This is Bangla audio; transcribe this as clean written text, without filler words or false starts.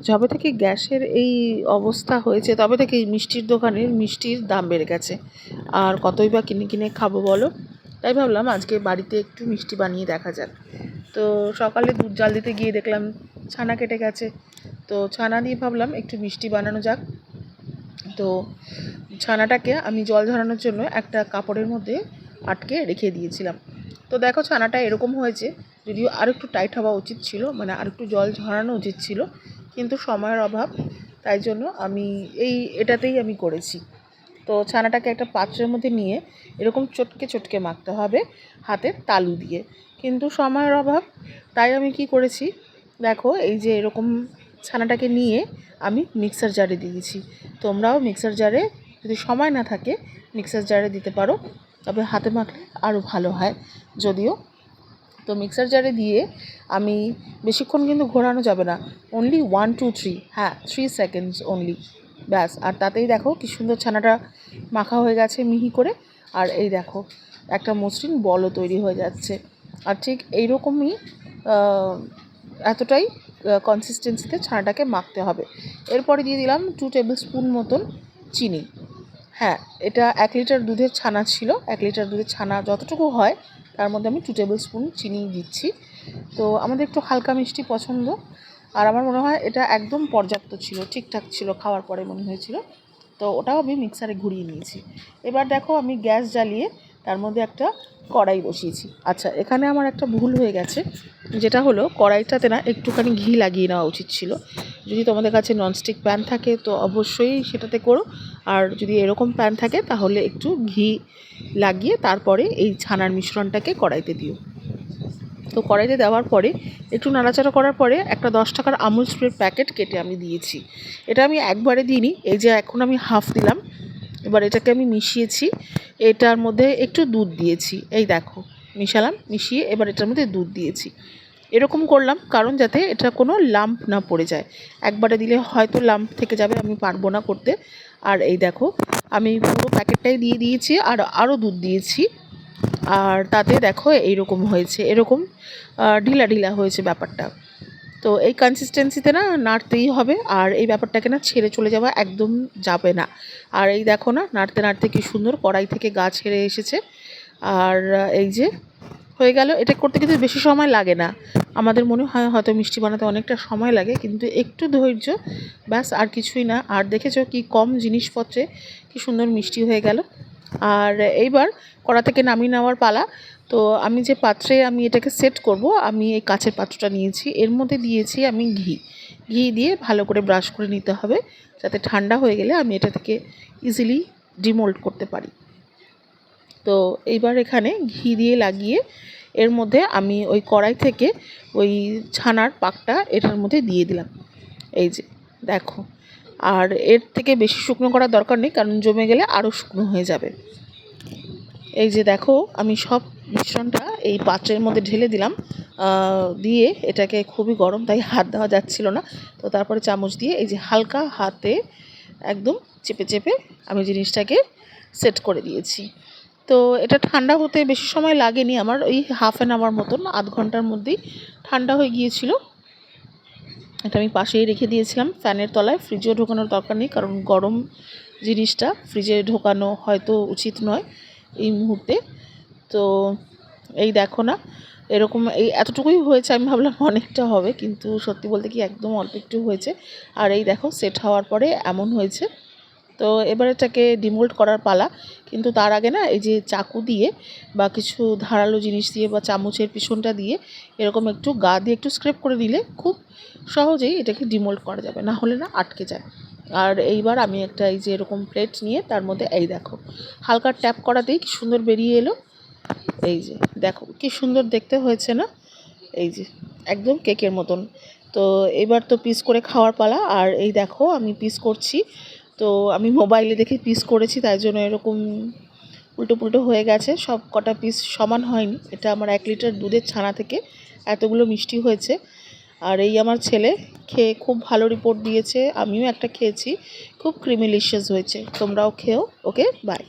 যবে থেকে গ্যাসের এই অবস্থা হয়েছে তবে থেকে মিষ্টির দোকানের মিষ্টির দাম বেড়ে গেছে। আর কতই বা কিনে কিনে খাবো বলো। তাই ভাবলাম আজকে বাড়িতে একটু মিষ্টি বানিয়ে দেখা যাক। তো সকালে দুধ জাল দিতে গিয়ে দেখলাম ছানা কেটে গেছে। তো ছানা দিয়ে ভাবলাম একটু মিষ্টি বানানো যাক। তো ছানাটাকে আমি জল ঝরানোর জন্য একটা কাপড়ের মধ্যে আটকে রেখে দিয়েছিলাম। তো দেখো ছানাটা এরকম হয়েছে। যদিও আর একটু টাইট হওয়া উচিত ছিল, মানে আর একটু জল ঝরানো উচিত ছিল, কিন্তু সময়ের অভাব, তাই জন্য আমি এটাতেই আমি করেছি। তো ছানাটাকে একটা পাত্রের মধ্যে নিয়ে এরকম চটকে চটকে মাখতে হবে হাতের তালু দিয়ে, কিন্তু সময়ের অভাব, তাই আমি কি করেছি দেখো, এই যে এরকম ছানাটাকে নিয়ে আমি মিক্সার জারে দিয়েছি। তোমরাও মিক্সার জারে, যদি সময় না থাকে মিক্সার জারে দিতে পারো, তবে হাতে মাখলে আরও ভালো হয় যদিও। তো মিক্সার জারে দিয়ে আমি বেশিক্ষণ কিন্তু ঘোরানো যাবে না, অনলি 1 2 3, হ্যাঁ 3 সেকেন্ডস অনলি, ব্যাস। আর তাতেই দেখো কি সুন্দর ছানাটা মাখা হয়ে গেছে মিহি করে। আর এই দেখো একটা মসৃণ বলও তৈরি হয়ে যাচ্ছে। আর ঠিক এইরকমই এতটাই কনসিস্টেন্সিতে ছানাটাকে মাখতে হবে। এরপরে দিয়ে দিলাম 2 টেবিল স্পুন মতন চিনি। হ্যাঁ, এটা 1 লিটার দুধের ছানা ছিল। 1 লিটার দুধের ছানা যতটুকু হয় তার মধ্যে আমি 2 টেবিল স্পুন চিনি দিচ্ছি। তো আমাদের একটু হালকা মিষ্টি পছন্দ, আর আমার মনে হয় এটা একদম পর্যাপ্ত ছিল, ঠিকঠাক ছিল, খাওয়ার পরে মনে হয়েছিল। তো ওটাও আমি মিক্সারে ঘুরিয়ে নিয়েছি। এবার দেখো আমি গ্যাস জ্বালিয়ে তার মধ্যে একটা কড়াই বসিয়েছি। আচ্ছা, এখানে আমার একটা ভুল হয়ে গেছে, যেটা হলো কড়াইটাতে না একটুখানি ঘি লাগিয়ে নেওয়া উচিত ছিল। যদি তোমাদের কাছে ননস্টিক প্যান থাকে তো অবশ্যই সেটাতে করো, আর যদি এরকম প্যান থাকে তাহলে একটু ঘি লাগিয়ে তারপরে এই ছানার মিশ্রণটাকে কড়াইতে দিও। তো কড়াইতে দেওয়ার পরে একটু নাড়াচাড়া করার পরে একটা 10 টাকার আমুল স্প্রের প্যাকেট কেটে আমি দিয়েছি। এটা আমি একবারে দিইনি, এই যে এখন আমি হাফ দিলাম। এবার এটাকে আমি মিশিয়েছি, এটার মধ্যে একটু দুধ দিয়েছি, এই দেখো মিশালাম, মিশিয়ে এবার এটার মধ্যে দুধ দিয়েছি। এরকম করলাম কারণ যাতে এটা কোনো লাম্প না পড়ে যায়। একবারে দিলে হয়তো লাম্প থেকে যাবে, আমি পারবো না করতে। আর এই দেখো আমি পুরো প্যাকেটটাই দিয়ে দিয়েছি, আর আরও দুধ দিয়েছি। আর তাতে দেখো এইরকম হয়েছে, এরকম ঢিলা ঢিলা হয়েছে ব্যাপারটা। তো এই কনসিস্টেন্সিতে না নাড়তেই হবে, আর এই ব্যাপারটাকে না ছেড়ে চলে যাওয়া একদম যাবে না। আর এই দেখো না নাড়তে নাড়তে কি সুন্দর কড়াই থেকে গা ছেড়ে এসেছে। আর এই যে হয়ে গেল। এটা করতে কিন্তু বেশি সময় লাগে না। আমাদের মনে হয় হয়তো মিষ্টি বানাতে অনেকটা সময় লাগে, কিন্তু একটু ধৈর্য, ব্যাস, আর কিছুই না। আর দেখেছো কি কম জিনিসপত্রে কি সুন্দর মিষ্টি হয়ে গেল। আর এইবার কড়া থেকে নামিয়ে নেওয়ার পালা। তো আমি যে পাত্রে আমি এটাকে সেট করব, আমি এই কাচের পাত্রটা নিয়েছি, এর মধ্যে দিয়েছি আমি ঘি। ঘি দিয়ে ভালো করে ব্রাশ করে নিতে হবে, যাতে ঠান্ডা হয়ে গেলে আমি এটা থেকে ইজিলি ডিমোল্ড করতে পারি। তো এইবার এখানে ঘি দিয়ে লাগিয়ে এর মধ্যে আমি ওই কড়াই থেকে ওই ছানার পাকটা এটার মধ্যে দিয়ে দিলাম, এই যে দেখো। আর এর থেকে বেশি শুকনো করার দরকার নেই, কারণ জমে গেলে আরও শুকনো হয়ে যাবে। এই যে দেখো আমি সব মিশ্রণটা এই পাত্রের মধ্যে ঢেলে দিলাম, দিয়ে এটাকে খুবই গরম তাই হাত দেওয়া যাচ্ছিল না। তো তারপরে চামচ দিয়ে এই যে হালকা হাতে একদম চেপে চেপে আমি জিনিসটাকে সেট করে দিয়েছি। তো এটা ঠান্ডা হতে বেশি সময় লাগেনি আমার, ওই হাফ অ্যান আওয়ার মতন, আধ ঘন্টার মধ্যেই ঠান্ডা হয়ে গিয়েছিল। এটা আমি পাশেই রেখে দিয়েছিলাম ফ্যানের তলায়, ফ্রিজেও ঢোকানোর দরকার নেই, কারণ গরম জিনিসটা ফ্রিজে ঢোকানো হয়তো উচিত নয় এই মুহূর্তে। তো এই দেখো না এরকম, এই এতটুকুই হয়েছে, আমি ভাবলাম অনেকটা হবে, কিন্তু সত্যি বলতে কি একদম অল্প একটু হয়েছে। আর এই দেখো সেট হওয়ার পরে এমন হয়েছে। তো এবার এটাকে ডিমোল্ড করার পালা, কিন্তু তার আগে না এই যে চাকু দিয়ে বা কিছু ধারালো জিনিস দিয়ে বা চামচের পিছনটা দিয়ে এরকম একটু গা দিয়ে একটু স্ক্রেপ করে নিলে খুব সহজেই এটাকে ডিমোল্ড করা যাবে, না হলে না আটকে যায়। আর এইবার আমি একটা এই যে এরকম প্লেট নিয়ে তার মধ্যে এই দেখো হালকা ট্যাপ করাতেই কি সুন্দর বেরিয়ে এলো। এই যে দেখো কি সুন্দর দেখতে হয়েছে না, এই যে একদম কেকের মতন। তো এবার তো পিস করে খাওয়ার পালা। আর এই দেখো আমি পিস করছি, তো আমি মোবাইলে দেখে পিস করেছি, তাই জন্য এরকম উল্টো পুল্টো হয়ে গেছে, সব কটা পিস সমান হয়নি। এটা আমার 1 লিটার দুধের ছানা থেকে এতগুলো মিষ্টি হয়েছে। আর এই আমার ছেলে খেয়ে খুব ভালো রিপোর্ট দিয়েছে, আমিও একটা খেয়েছি, খুব ক্রিমিলিশিয়াস হয়েছে। তোমরাও খেও। ওকে, বাই।